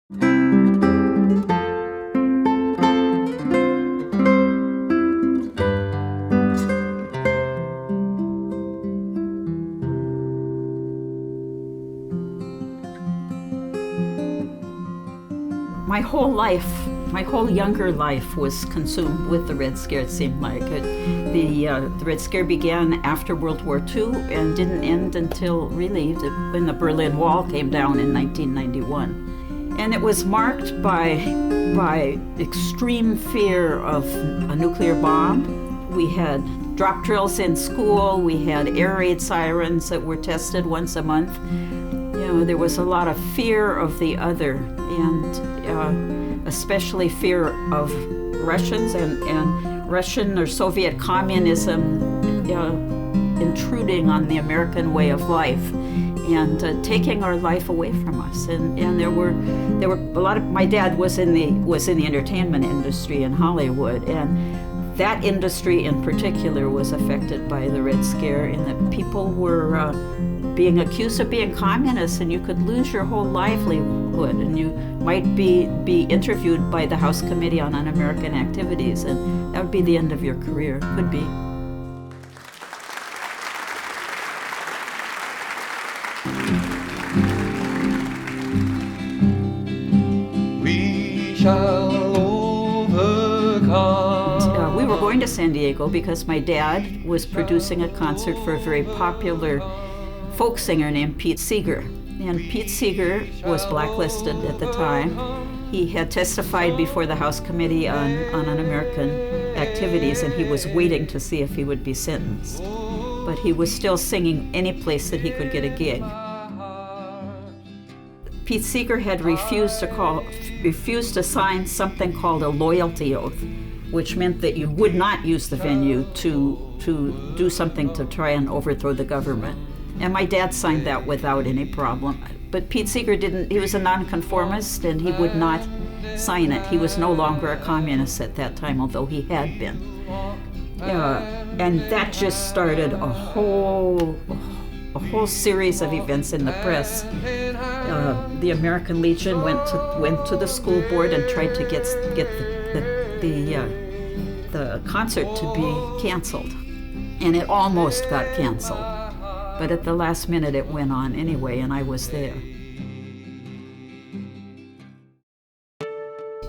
My whole younger life was consumed with the Red Scare, it seemed like. The Red Scare began after World War II and didn't end until really when the Berlin Wall came down in 1991. And it was marked by extreme fear of a nuclear bomb. We had drop drills in school, we had air raid sirens that were tested once a month. You know, there was a lot of fear of the other, and especially fear of Russians and Russian or Soviet communism intruding on the American way of life and taking our life away from us. And there were a lot of. My dad was in the entertainment industry in Hollywood, and that industry in particular was affected by the Red Scare, in that people were being accused of being communists, and you could lose your whole livelihood, and you might be interviewed by the House Committee on Un-American Activities, and that would be the end of your career. Could be. We shall overcome. We were going to San Diego because my dad was producing a concert for a very popular folk singer named Pete Seeger. And Pete Seeger was blacklisted at the time. He had testified before the House Committee on Un-American Activities, and he was waiting to see if he would be sentenced. But he was still singing any place that he could get a gig. Pete Seeger had refused to sign something called a loyalty oath, which meant that you would not use the venue to do something to try and overthrow the government. And my dad signed that without any problem. But Pete Seeger didn't. He was a nonconformist, and he would not sign it. He was no longer a communist at that time, although he had been. And that just started a whole series of events in the press. The American Legion went to the school board and tried to get the concert to be canceled, and it almost got canceled. But at the last minute it went on anyway, and I was there.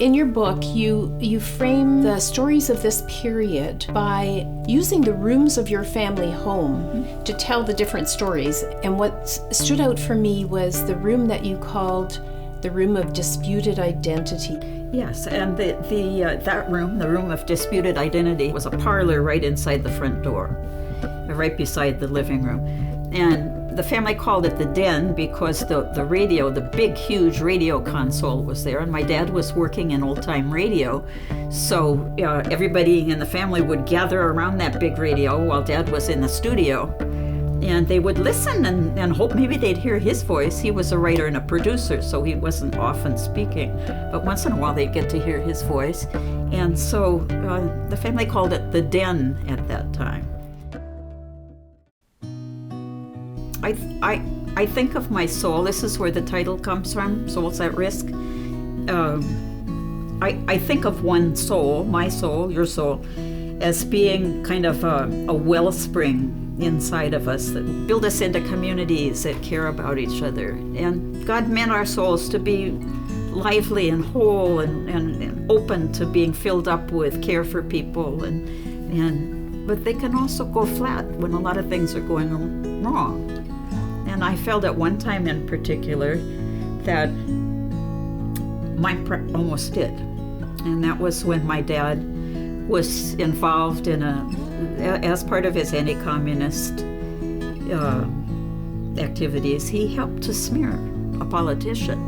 In your book, you frame the stories of this period by using the rooms of your family home to tell the different stories. And what stood out for me was the room that you called the room of disputed identity. Yes, and that room, the room of disputed identity, was a parlor right inside the front door, right beside the living room. And the family called it the den because the radio, the big, huge radio console was there, and my dad was working in old-time radio. So everybody in the family would gather around that big radio while Dad was in the studio, and they would listen and hope maybe they'd hear his voice. He was a writer and a producer, so he wasn't often speaking, but once in a while they'd get to hear his voice. And so the family called it the den at that time. I think of my soul, this is where the title comes from, Souls at Risk. I think of one soul, my soul, your soul, as being kind of a wellspring inside of us that build us into communities that care about each other. And God meant our souls to be lively and whole and open to being filled up with care for people, but they can also go flat when a lot of things are going wrong. And I felt at one time in particular that mine almost did. And that was when my dad was involved in as part of his anti-communist activities, he helped to smear a politician.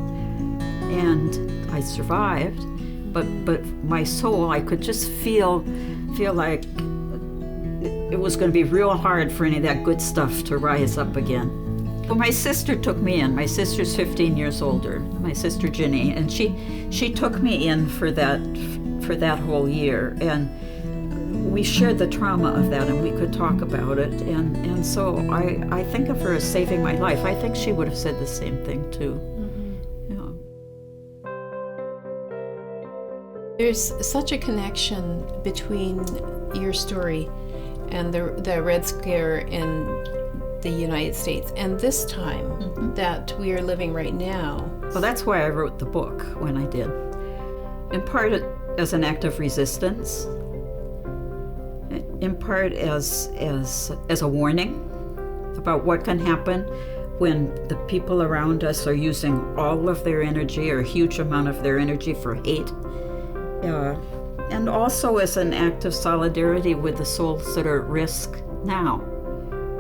And I survived, but my soul, I could just feel like it was going to be real hard for any of that good stuff to rise up again. Well, my sister took me in. My sister's 15 years older, my sister Ginny, and she took me in for that whole year, and we shared the trauma of that, and we could talk about it, and so I think of her as saving my life. I think she would have said the same thing too. There's such a connection between your story and the Red Scare in the United States and this time that we are living right now. Well, that's why I wrote the book when I did. In part as an act of resistance, in part as a warning about what can happen when the people around us are using all of their energy or a huge amount of their energy for hate. And also as an act of solidarity with the souls that are at risk now.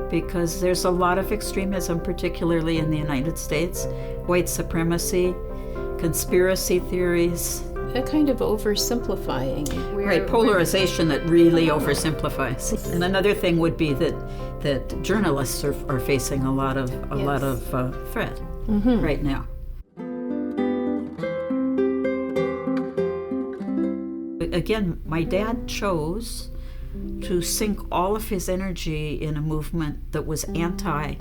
Because there's a lot of extremism, particularly in the United States, white supremacy, conspiracy theories. A kind of oversimplifying. Right, polarization that really oversimplifies. And another thing would be that journalists are facing a lot of threat right now. Again, my dad chose to sink all of his energy in a movement that was anti.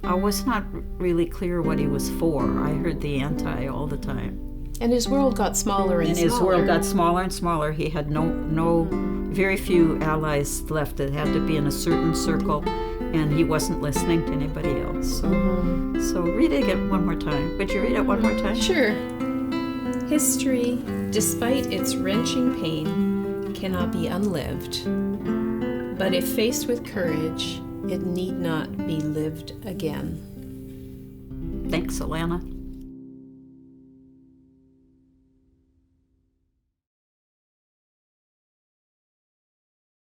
I was not really clear what he was for. I heard the anti all the time. And his world got smaller and smaller. His world got smaller and smaller. He had very few allies left. It had to be in a certain circle, and he wasn't listening to anybody else. So read it again one more time. Would you read it one more time? Sure. History, despite its wrenching pain, cannot be unlived. But if faced with courage, it need not be lived again. Thanks, Alana.